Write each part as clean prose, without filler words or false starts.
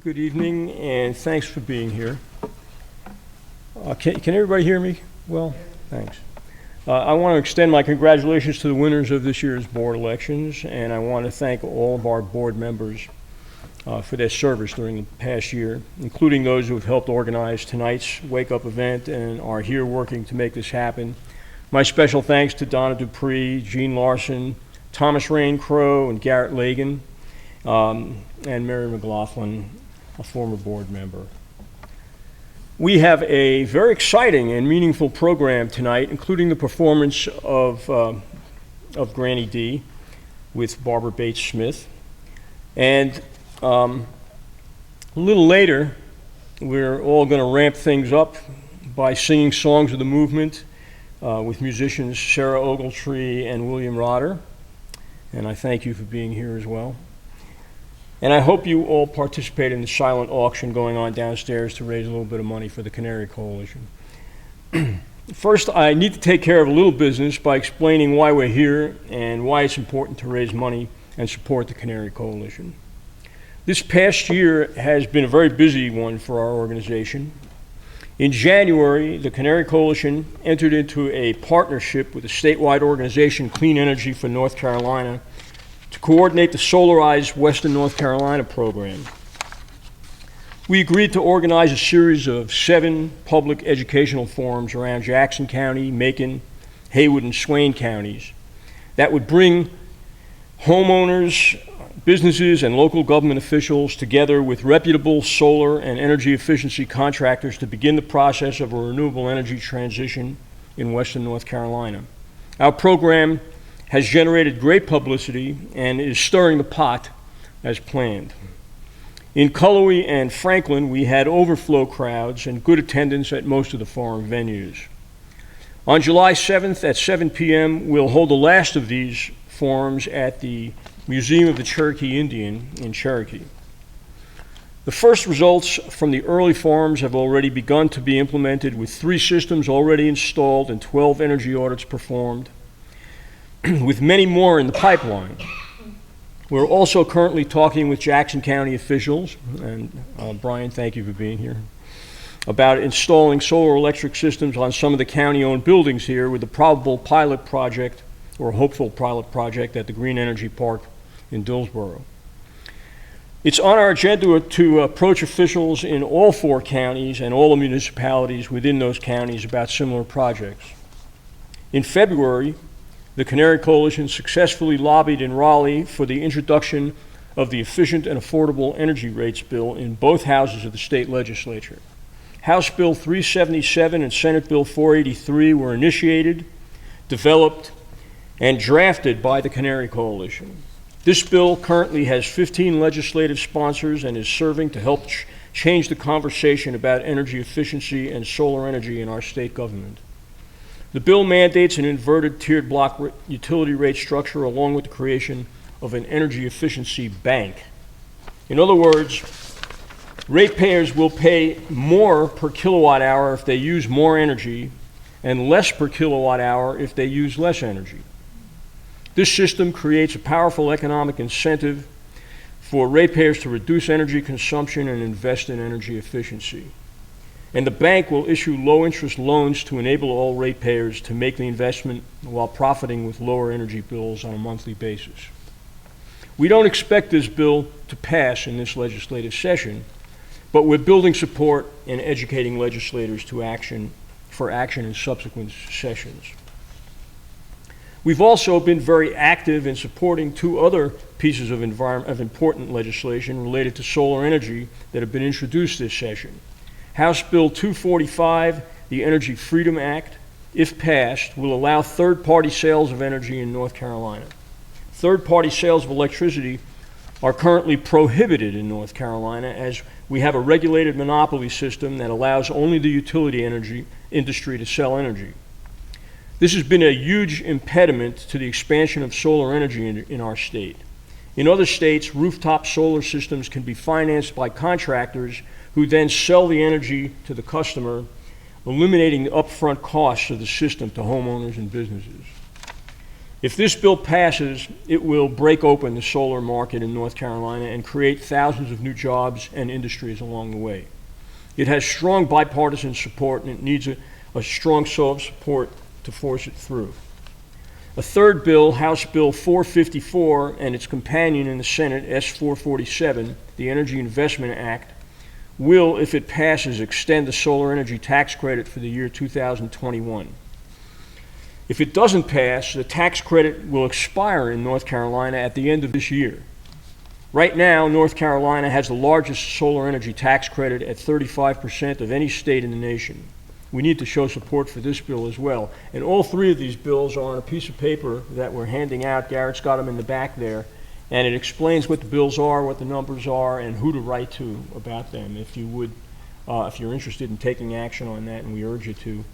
Good evening, and thanks for being here. Can everybody hear me well? Thanks. I want to extend my congratulations to the winners of this year's board elections, and I want to thank all of our board members for their service during the past year, including those who have helped organize tonight's wake-up event and are here working to make this happen. My special thanks to Donna Dupree, Jean Larson, Thomas Rain Crow, and Garrett Lagan, and Mary McLaughlin, a former board member. We have a very exciting and meaningful program tonight, including the performance of Granny D with Barbara Bates Smith. And a little later, we're all going to ramp things up by singing songs of the movement with musicians Sarah Ogletree and William Rotter. And I thank you for being here as well. And I hope you all participate in the silent auction going on downstairs to raise a little bit of money for the Canary Coalition. First, I need to take care of a little business by explaining why we're here and why it's important to raise money and support the Canary Coalition. This past year has been a very busy one for our organization. In January, the Canary Coalition entered into a partnership with the statewide organization Clean Energy for North Carolina to coordinate the Solarized Western North Carolina program. We agreed to organize a series of 7 public educational forums around Jackson County, Macon, Haywood, and Swain counties that would bring homeowners, businesses, and local government officials together with reputable solar and energy efficiency contractors to begin the process of a renewable energy transition in Western North Carolina. Our program has generated great publicity and is stirring the pot as planned. In Cullowhee and Franklin, we had overflow crowds and good attendance at most of the forum venues. On July 7th at 7 p.m., we'll hold the last of these forums at the Museum of the Cherokee Indian in Cherokee. The first results from the early forums have already begun to be implemented, with 3 systems already installed and 12 energy audits performed, with many more in the pipeline. We're also currently talking with Jackson County officials, and Brian, thank you for being here, about installing solar electric systems on some of the county-owned buildings here, with a probable pilot project or a hopeful pilot project at the Green Energy Park in Dillsboro. It's on our agenda to approach officials in all 4 counties and all the municipalities within those counties about similar projects. In February, the Canary Coalition successfully lobbied in Raleigh for the introduction of the Efficient and Affordable Energy Rates Bill in both houses of the state legislature. House Bill 377 and Senate Bill 483 were initiated, developed, and drafted by the Canary Coalition. This bill currently has 15 legislative sponsors and is serving to help change the conversation about energy efficiency and solar energy in our state government. The bill mandates an inverted tiered block utility rate structure along with the creation of an energy efficiency bank. In other words, ratepayers will pay more per kilowatt hour if they use more energy and less per kilowatt hour if they use less energy. This system creates a powerful economic incentive for ratepayers to reduce energy consumption and invest in energy efficiency. And the bank will issue low-interest loans to enable all ratepayers to make the investment while profiting with lower energy bills on a monthly basis. We don't expect this bill to pass in this legislative session, but we're building support and educating legislators for action in subsequent sessions. We've also been very active in supporting 2 other pieces of important legislation related to solar energy that have been introduced this session. House Bill 245, the Energy Freedom Act, if passed, will allow third-party sales of energy in North Carolina. Third-party sales of electricity are currently prohibited in North Carolina, as we have a regulated monopoly system that allows only the utility energy industry to sell energy. This has been a huge impediment to the expansion of solar energy in our state. In other states, rooftop solar systems can be financed by contractors who then sell the energy to the customer, eliminating the upfront costs of the system to homeowners and businesses. If this bill passes, it will break open the solar market in North Carolina and create thousands of new jobs and industries along the way. It has strong bipartisan support, and it needs a strong show of support to force it through. A third bill, House Bill 454, and its companion in the Senate, S-447, the Energy Investment Act, will, if it passes, extend the solar energy tax credit for the year 2021. If it doesn't pass, the tax credit will expire in North Carolina at the end of this year. Right now, North Carolina has the largest solar energy tax credit at 35% of any state in the nation. We need to show support for this bill as well. And all three of these bills are on a piece of paper that we're handing out. Garrett's got them in the back there. And it explains what the bills are, what the numbers are, and who to write to about them. If you would, if you're interested in taking action on that, and we urge you to,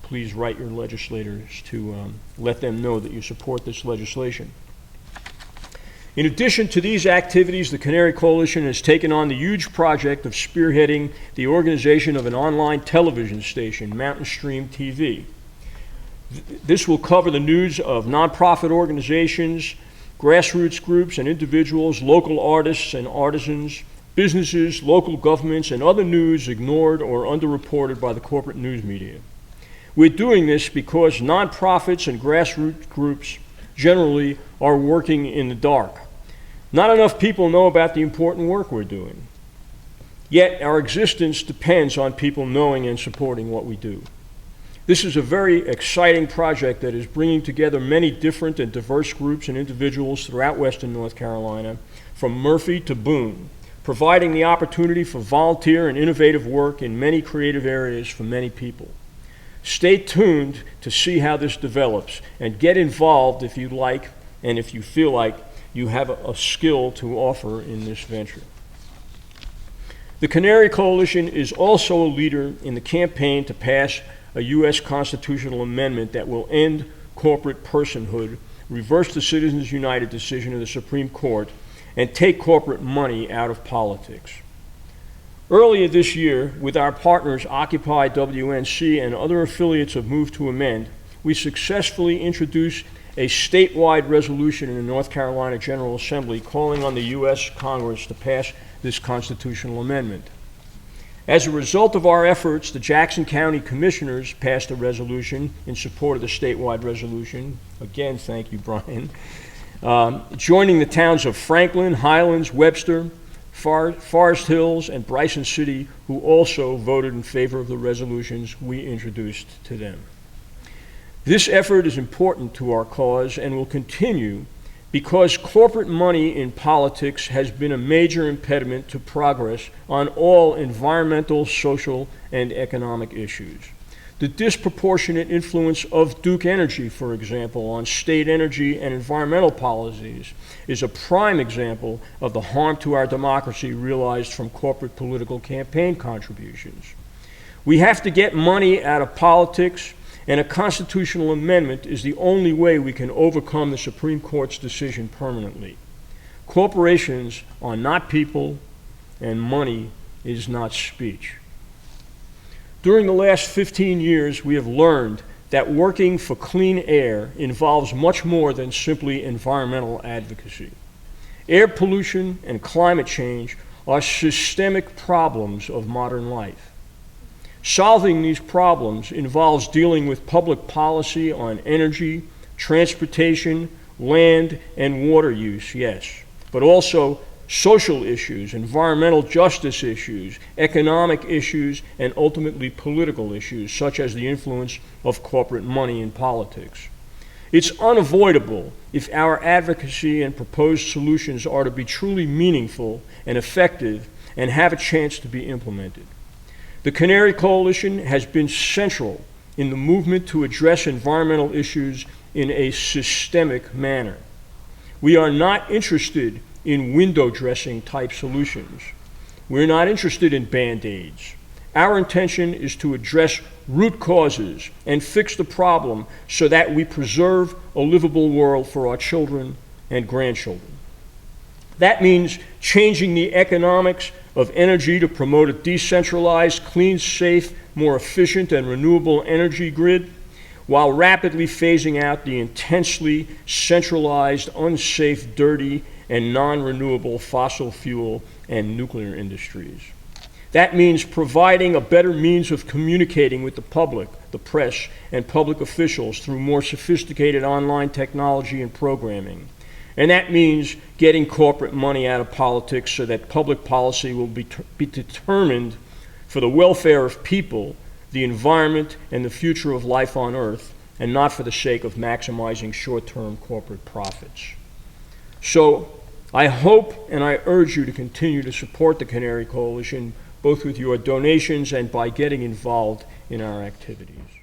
please write your legislators to let them know that you support this legislation. In addition to these activities, the Canary Coalition has taken on the huge project of spearheading the organization of an online television station, Mountain Stream TV. This will cover the news of nonprofit organizations, grassroots groups and individuals, local artists and artisans, businesses, local governments, and other news ignored or underreported by the corporate news media. We're doing this because nonprofits and grassroots groups generally are working in the dark. Not enough people know about the important work we're doing. Yet our existence depends on people knowing and supporting what we do. This is a very exciting project that is bringing together many different and diverse groups and individuals throughout Western North Carolina, from Murphy to Boone, providing the opportunity for volunteer and innovative work in many creative areas for many people. Stay tuned to see how this develops, and get involved if you like and if you feel like you have a skill to offer in this venture. The Canary Coalition is also a leader in the campaign to pass a U.S. constitutional amendment that will end corporate personhood, reverse the Citizens United decision of the Supreme Court, and take corporate money out of politics. Earlier this year, with our partners Occupy WNC and other affiliates of Move to Amend, we successfully introduced a statewide resolution in the North Carolina General Assembly calling on the U.S. Congress to pass this constitutional amendment. As a result of our efforts, the Jackson County Commissioners passed a resolution in support of the statewide resolution. Again, thank you, Brian. Joining the towns of Franklin, Highlands, Webster, Forest Hills, and Bryson City, who also voted in favor of the resolutions we introduced to them. This effort is important to our cause and will continue because corporate money in politics has been a major impediment to progress on all environmental, social, and economic issues. The disproportionate influence of Duke Energy, for example, on state energy and environmental policies is a prime example of the harm to our democracy realized from corporate political campaign contributions. We have to get money out of politics, and a constitutional amendment is the only way we can overcome the Supreme Court's decision permanently. Corporations are not people, and money is not speech. During the last 15 years, we have learned that working for clean air involves much more than simply environmental advocacy. Air pollution and climate change are systemic problems of modern life. Solving these problems involves dealing with public policy on energy, transportation, land, and water use, yes, but also social issues, environmental justice issues, economic issues, and ultimately political issues, such as the influence of corporate money in politics. It's unavoidable if our advocacy and proposed solutions are to be truly meaningful and effective and have a chance to be implemented. The Canary Coalition has been central in the movement to address environmental issues in a systemic manner. We are not interested in window dressing type solutions. We're not interested in Band-Aids. Our intention is to address root causes and fix the problem so that we preserve a livable world for our children and grandchildren. That means changing the economics of energy to promote a decentralized, clean, safe, more efficient, and renewable energy grid, while rapidly phasing out the intensely centralized, unsafe, dirty, and non-renewable fossil fuel and nuclear industries. That means providing a better means of communicating with the public, the press, and public officials through more sophisticated online technology and programming. And that means getting corporate money out of politics so that public policy will be determined for the welfare of people, the environment, and the future of life on Earth, and not for the sake of maximizing short-term corporate profits. So I hope and I urge you to continue to support the Canary Coalition, both with your donations and by getting involved in our activities.